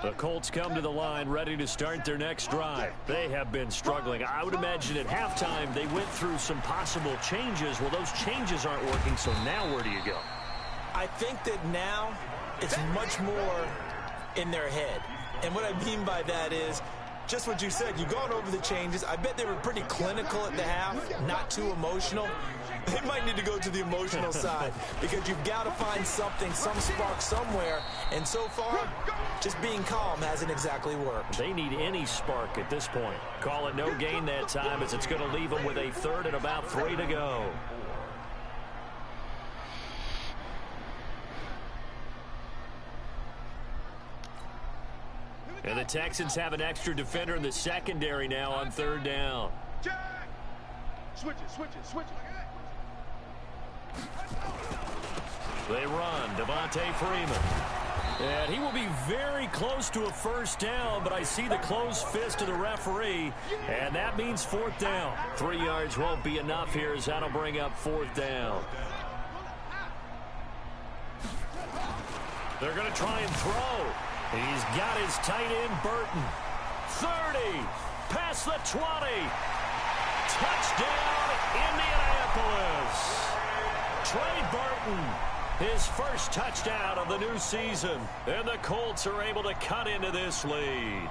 The Colts come to the line ready to start their next drive. They have been struggling. I would imagine at halftime they went through some possible changes. Well, those changes aren't working, so now where do you go? I think that now it's much more in their head. And what I mean by that is just what you said. You've gone over the changes. I bet they were pretty clinical at the half, not too emotional. They might need to go to the emotional side because you've got to find something, some spark somewhere. And so far, just being calm hasn't exactly worked. They need any spark at this point. Call it no gain that time as it's going to leave them with a third and about 3 to go. And the Texans have an extra defender in the secondary now on third down. Switch it. They run. Devontae Freeman. And he will be very close to a first down, but I see the closed fist of the referee, and that means fourth down. 3 yards won't be enough here as that'll bring up fourth down. They're going to try and throw. He's got his tight end, Burton. 30. Past the 20. Touchdown, Indianapolis. Trey Burton, his first touchdown of the new season. And the Colts are able to cut into this lead.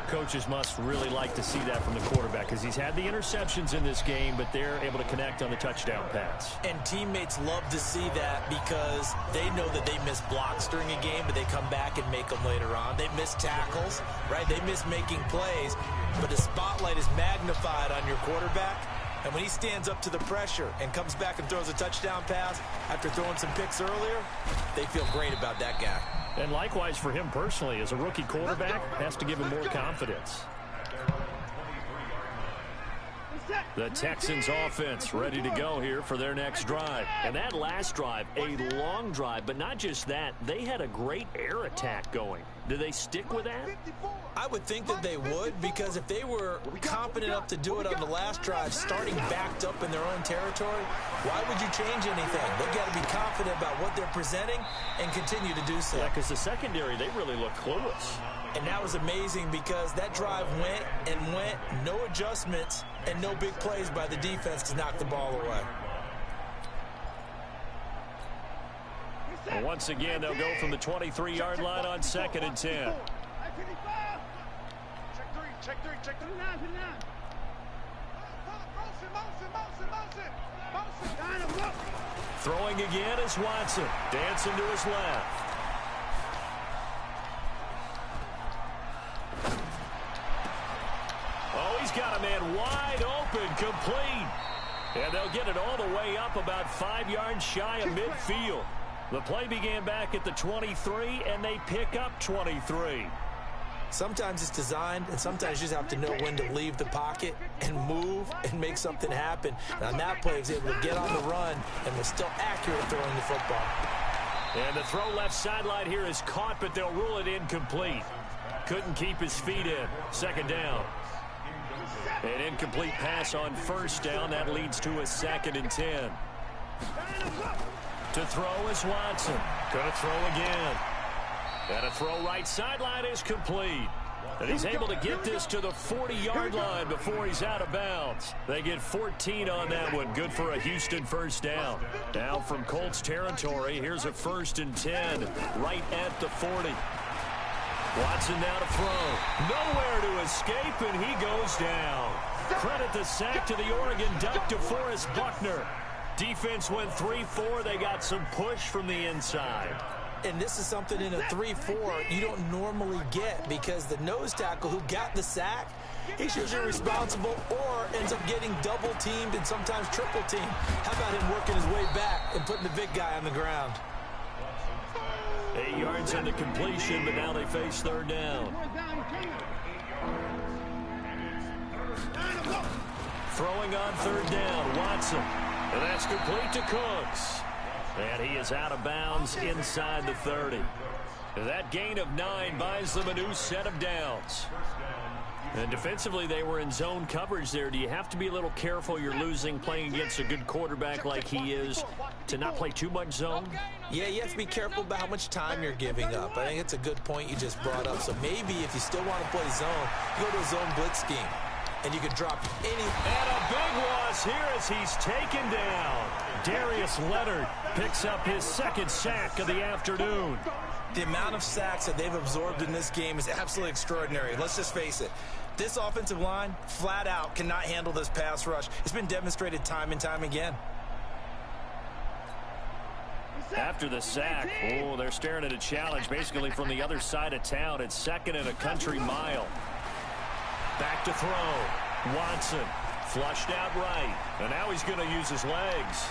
Coaches must really like to see that from the quarterback because he's had the interceptions in this game, but they're able to connect on the touchdown pass. And teammates love to see that because they know that they miss blocks during a game, but they come back and make them later on. They miss tackles, right? They miss making plays, but the spotlight is magnified on your quarterback. And when he stands up to the pressure and comes back and throws a touchdown pass after throwing some picks earlier, they feel great about that guy. And likewise for him personally, as a rookie quarterback, has to give him more confidence. The Texans offense ready to go here for their next drive. And that last drive, a long drive, but not just that, they had a great air attack going. Do they stick with that? I would think that they would, because if they were confident enough to do it on the last drive, starting backed up in their own territory, why would you change anything? They've got to be confident about what they're presenting and continue to do so. Yeah, because the secondary, they really look clueless. And that was amazing because that drive went and went, no adjustments, and no big plays by the defense to knock the ball away. And once again, they'll go from the 23-yard line on 2nd and 10. Check three. Throwing again is Watson. Dancing to his left. Oh, he's got a man wide open, complete. And they'll get it all the way up about 5 yards shy of midfield. The play began back at the 23, and they pick up 23. Sometimes it's designed, and sometimes you just have to know when to leave the pocket and move and make something happen. And on that play, he was able to get on the run and was still accurate throwing the football. And the throw left sideline here is caught, but they'll rule it incomplete. Couldn't keep his feet in. 2nd down. An incomplete pass on 1st down. That leads to a 2nd and 10. To throw is Watson. Gonna throw again. And a throw right sideline is complete. And he's able to get this to the 40-yard line before he's out of bounds. They get 14 on that one. Good for a Houston first down. Now from Colts territory, here's a 1st and 10 right at the 40. Watson now to throw. Nowhere to escape, and he goes down. Credit the sack to the Oregon Duck, DeForest Buckner. Defense went 3-4. They got some push from the inside. And this is something in a 3-4 you don't normally get because the nose tackle who got the sack, he's usually responsible or ends up getting double-teamed and sometimes triple-teamed. How about him working his way back and putting the big guy on the ground? 8 yards into completion, but now they face 3rd down. Throwing on 3rd down, Watson. And that's complete to Cooks. And he is out of bounds inside the 30. That gain of 9 buys them a new set of downs. And defensively, they were in zone coverage there. Do you have to be a little careful you're losing playing against a good quarterback like he is to not play too much zone? Yeah, you have to be careful about how much time you're giving up. I think it's a good point you just brought up. So maybe if you still want to play zone, you go to a zone blitz scheme. And you can drop any... And a big loss here as he's taken down. Darius Leonard picks up his second sack of the afternoon. The amount of sacks that they've absorbed in this game is absolutely extraordinary. Let's just face it. This offensive line, flat out, cannot handle this pass rush. It's been demonstrated time and time again. After the sack, they're staring at a challenge basically from the other side of town. It's 2nd and a country mile. Back to throw. Watson flushed out right. And now he's going to use his legs.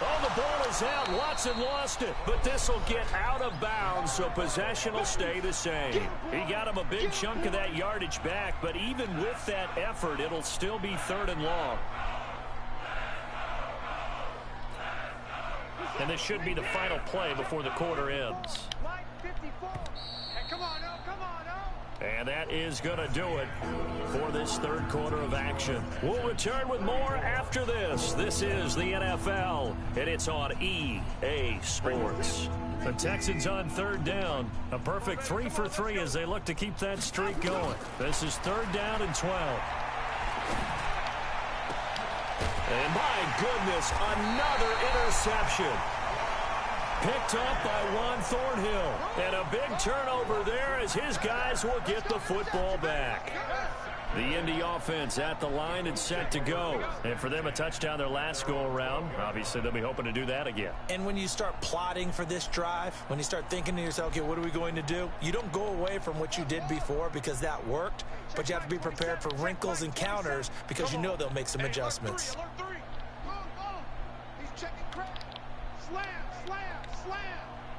Oh, the ball is out. Watson lost it. But this will get out of bounds, so possession will stay the same. He got him a big chunk of that yardage back, but even with that effort, it'll still be 3rd and long. And this should be the final play before the quarter ends. And that is going to do it for this 3rd quarter of action. We'll return with more after this. This is the NFL, and it's on EA Sports. The Texans on 3rd down. A perfect 3 for 3 as they look to keep that streak going. This is 3rd down and 12. And my goodness, another interception. Picked up by Juan Thornhill. And a big turnover there as his guys will get the football back. The Indy offense at the line and set to go. And for them, a touchdown their last go-around. Obviously, they'll be hoping to do that again. And when you start plotting for this drive, when you start thinking to yourself, okay, what are we going to do? You don't go away from what you did before because that worked. But you have to be prepared for wrinkles and counters because you know they'll make some adjustments. He's checking crack. Slam.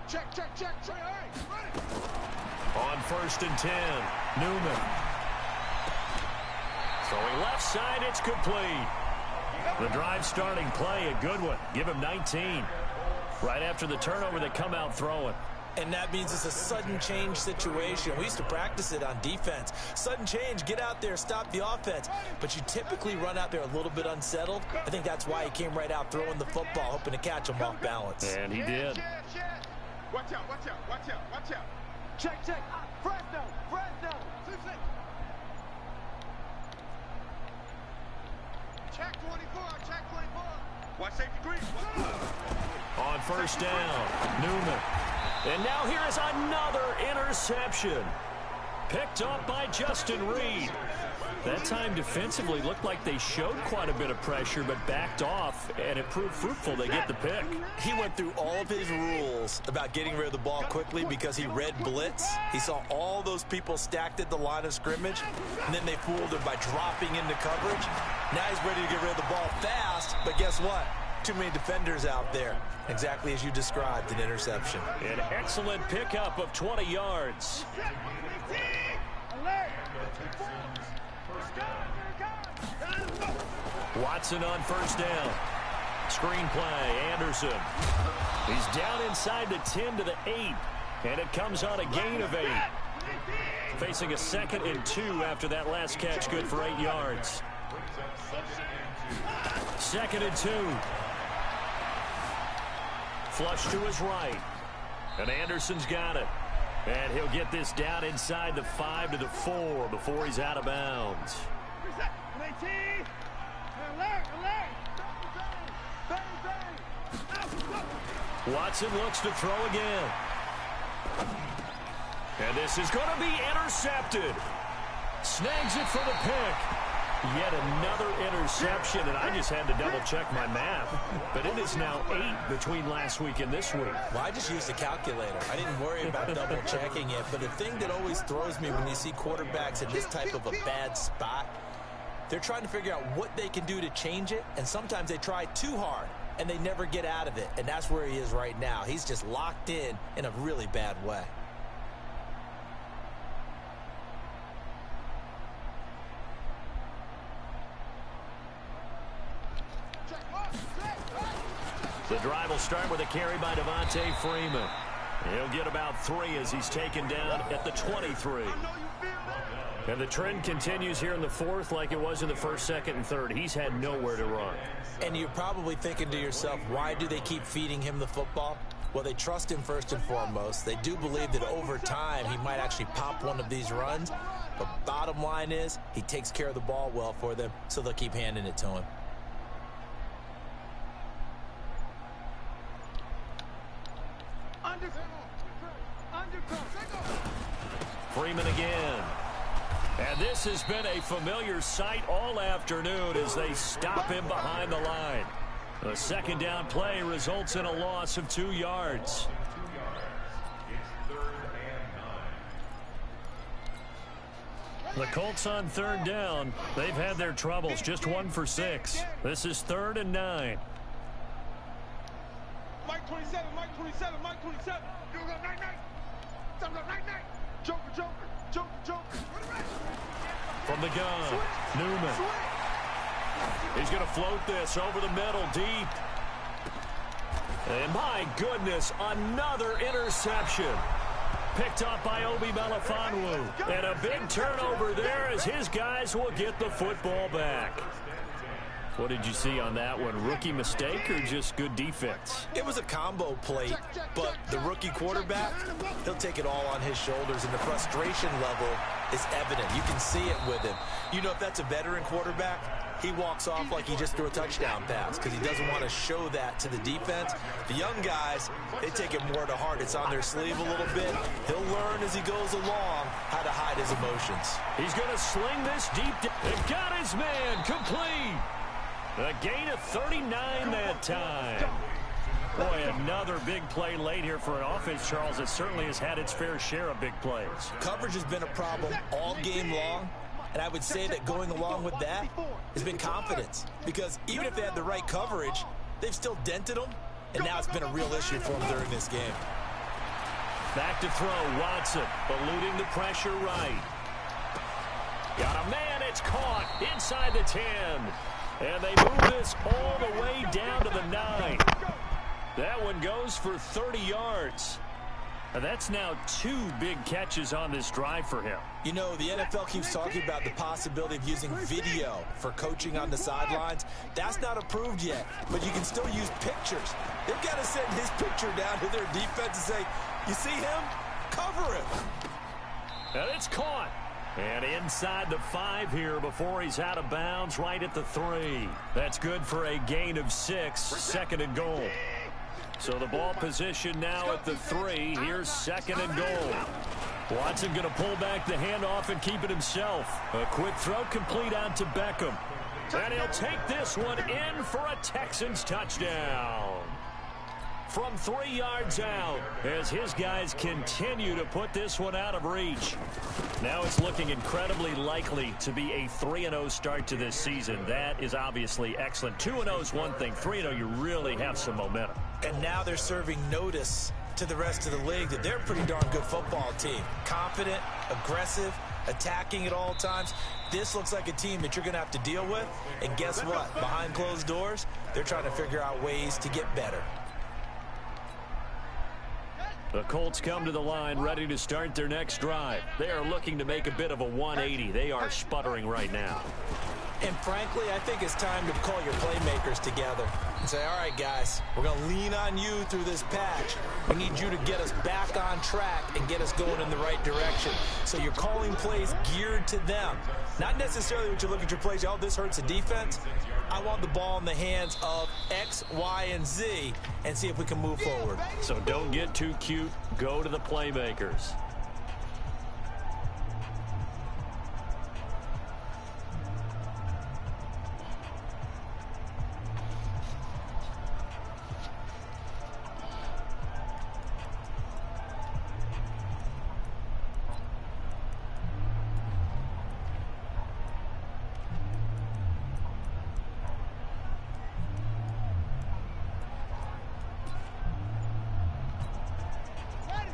Check. All right, on 1st and 10, Newman. Throwing left side, it's complete. The drive starting play, a good one. Give him 19. Right after the turnover, they come out throwing. And that means it's a sudden change situation. We used to practice it on defense. Sudden change, get out there, stop the offense. But you typically run out there a little bit unsettled. I think that's why he came right out throwing the football, hoping to catch him off balance. And he did. Watch out. Check. Fresno. Check 24. Watch safety green. On 1st down, Newman. And now here is another interception. Picked up by Justin Reed. That time defensively looked like they showed quite a bit of pressure but backed off, and it proved fruitful. They get the pick. He went through all of his rules about getting rid of the ball quickly because he read blitz. He saw all those people stacked at the line of scrimmage, and then they fooled him by dropping into coverage. Now he's ready to get rid of the ball fast, but guess what? Too many defenders out there. Exactly as you described, an interception. An excellent pickup of 20 yards. Watson on 1st down. Screen play, Anderson. He's down inside the 10 to the 8. And it comes on a gain of 8. Facing a 2nd and 2 after that last catch, good for 8 yards. 2nd and 2. Flush to his right. And Anderson's got it. And he'll get this down inside the 5 to the 4 before he's out of bounds. Watson looks to throw again. And this is going to be intercepted. Snags it for the pick. Yet another interception, and I just had to double-check my math. But it is now 8 between last week and this week. Well, I just used a calculator. I didn't worry about double-checking it. But the thing that always throws me when you see quarterbacks in this type of a bad spot, they're trying to figure out what they can do to change it, and sometimes they try too hard, and they never get out of it. And that's where he is right now. He's just locked in a really bad way. The drive will start with a carry by Devontae Freeman. He'll get about 3 as he's taken down at the 23. And the trend continues here in the fourth like it was in the first, second, and third. He's had nowhere to run. And you're probably thinking to yourself, why do they keep feeding him the football? Well, they trust him first and foremost. They do believe that over time he might actually pop one of these runs. But bottom line is he takes care of the ball well for them, so they'll keep handing it to him. Freeman again. And this has been a familiar sight all afternoon as they stop him behind the line. The second down play results in a loss of 2 yards. The Colts on third down. They've had their troubles, just 1 for 6. This is 3rd and 9. Mike 27, Mike 27, Mike 27. You go night night. Thumbs up night night. Joker, Joker, Joker, Joker. From the gun, Newman. He's going to float this over the middle, deep. And my goodness, another interception. Picked up by Obi Melifonwu. And a big turnover there as his guys will get the football back. What did you see on that one? Rookie mistake or just good defense? It was a combo plate, but the rookie quarterback, he'll take it all on his shoulders, and the frustration level is evident. You can see it with him. You know, if that's a veteran quarterback, he walks off like he just threw a touchdown pass because he doesn't want to show that to the defense. The young guys, they take it more to heart. It's on their sleeve a little bit. He'll learn as he goes along how to hide his emotions. He's going to sling this deep. They've got his man complete. A gain of 39 that time. Boy, another big play late here for an offense, Charles, that certainly has had its fair share of big plays. Coverage has been a problem all game long, and I would say that going along with that has been confidence. Because even if they had the right coverage, they've still dented them, and now it's been a real issue for them during this game. Back to throw, Watson, eluding the pressure right. Got a man, it's caught inside the 10. And they move this all the way down to the 9. That one goes for 30 yards. And that's now 2 big catches on this drive for him. You know, the NFL keeps talking about the possibility of using video for coaching on the sidelines. That's not approved yet, but you can still use pictures. They've got to send his picture down to their defense and say, you see him? Cover him. And it's caught. And inside the 5 here before he's out of bounds, right at the 3. That's good for a gain of 6, 2nd and goal. So the ball position now at the 3. Here's 2nd and goal. Watson going to pull back the handoff and keep it himself. A quick throw complete out to Beckham. And he'll take this one in for a Texans touchdown. From 3 yards out as his guys continue to put this one out of reach. Now it's looking incredibly likely to be a 3-0 start to this season. That is obviously excellent. 2-0 is one thing. 3-0, you really have some momentum. And now they're serving notice to the rest of the league that they're a pretty darn good football team. Confident, aggressive, attacking at all times. This looks like a team that you're going to have to deal with. And guess what? Behind closed doors, they're trying to figure out ways to get better. The Colts come to the line ready to start their next drive. They are looking to make a bit of a 180. They are sputtering right now. And frankly, I think it's time to call your playmakers together and say, all right, guys, we're going to lean on you through this patch. We need you to get us back on track and get us going in the right direction. So you're calling plays geared to them. Not necessarily what you look at your plays, oh, this hurts the defense. I want the ball in the hands of X, Y, and Z and see if we can move forward. So don't get too cute. Go to the playmakers.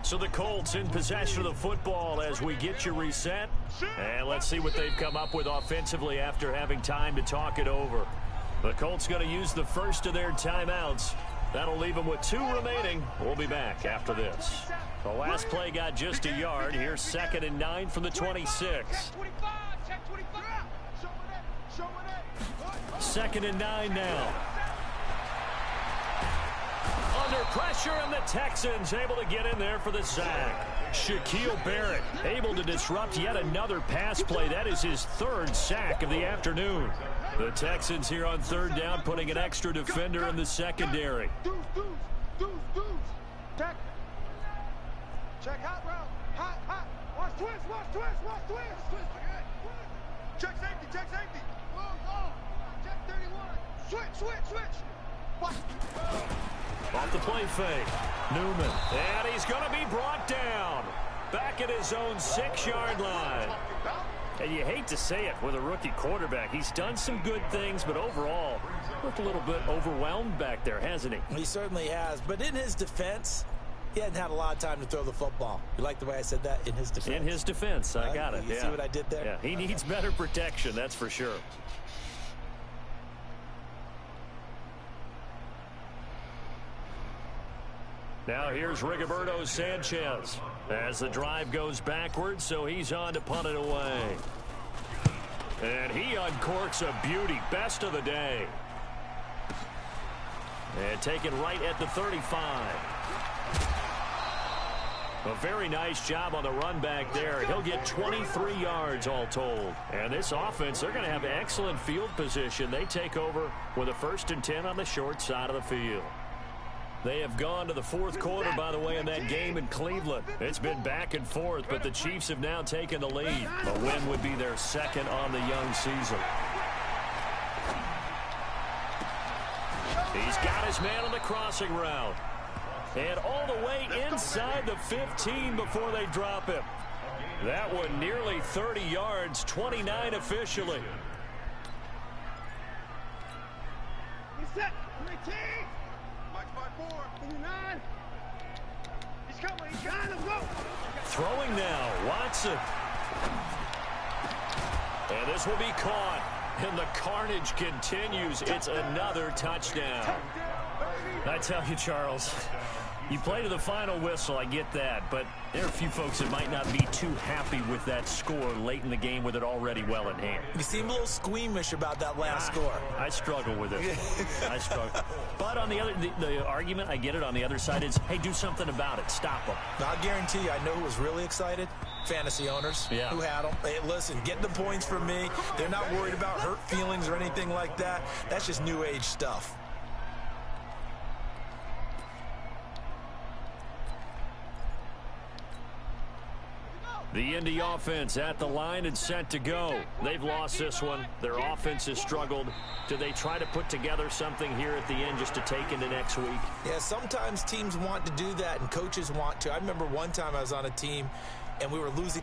So the Colts in possession of the football as we get you reset. And let's see what they've come up with offensively after having time to talk it over. The Colts going to use the first of their timeouts. That'll leave him with 2 remaining. We'll be back after this. The last play got just a yard. Here's 2nd and 9 from the 26. 2nd and 9 now. Under pressure, and the Texans able to get in there for the sack. Shaquille Barrett able to disrupt yet another pass play. That is his 3rd sack of the afternoon. The Texans here on 3rd down, putting an extra defender in the secondary. Check hot route. Hot. Watch twist. Check safety. Whoa. Check 31. Switch. Watch. Off the play fake. Newman. And he's going to be brought down. Back at his own 6-yard line. And you hate to say it with a rookie quarterback. He's done some good things, but overall, looked a little bit overwhelmed back there, hasn't he? He certainly has. But in his defense, he hadn't had a lot of time to throw the football. You like the way I said that? In his defense. In his defense. I got it. You see what I did there? Yeah, he needs better protection, that's for sure. Now here's Rigoberto Sanchez as the drive goes backwards, so he's on to punt it away. And he uncorks a beauty. Best of the day. And taken right at the 35. A very nice job on the run back there. He'll get 23 yards all told. And this offense, they're going to have excellent field position. They take over with a 1st and 10 on the short side of the field. They have gone to the 4th quarter, by the way, in that game in Cleveland. It's been back and forth, but the Chiefs have now taken the lead. A win would be their 2nd on the young season. He's got his man on the crossing route. And all the way inside the 15 before they drop him. That one nearly 30 yards, 29 officially. He's set. 18. March by 4. 9. He's coming. Let's go. Throwing now. Watson. And this will be caught. And the carnage continues. It's another touchdown. I tell you, Charles, you play to the final whistle, I get that, but there are a few folks that might not be too happy with that score late in the game with it already well in hand. You seem a little squeamish about that last score. I struggle with it. I struggle. But on the other, the argument, I get it, on the other side is, hey, do something about it. Stop them. I'll guarantee you, I know who was really excited. Fantasy owners who had them. Hey, listen, get the points from me. They're not worried about hurt feelings or anything like that. That's just new age stuff. The Indy offense at the line and set to go. They've lost this one. Their offense has struggled. Do they try to put together something here at the end just to take into next week? Yeah, sometimes teams want to do that and coaches want to. I remember one time I was on a team and we were losing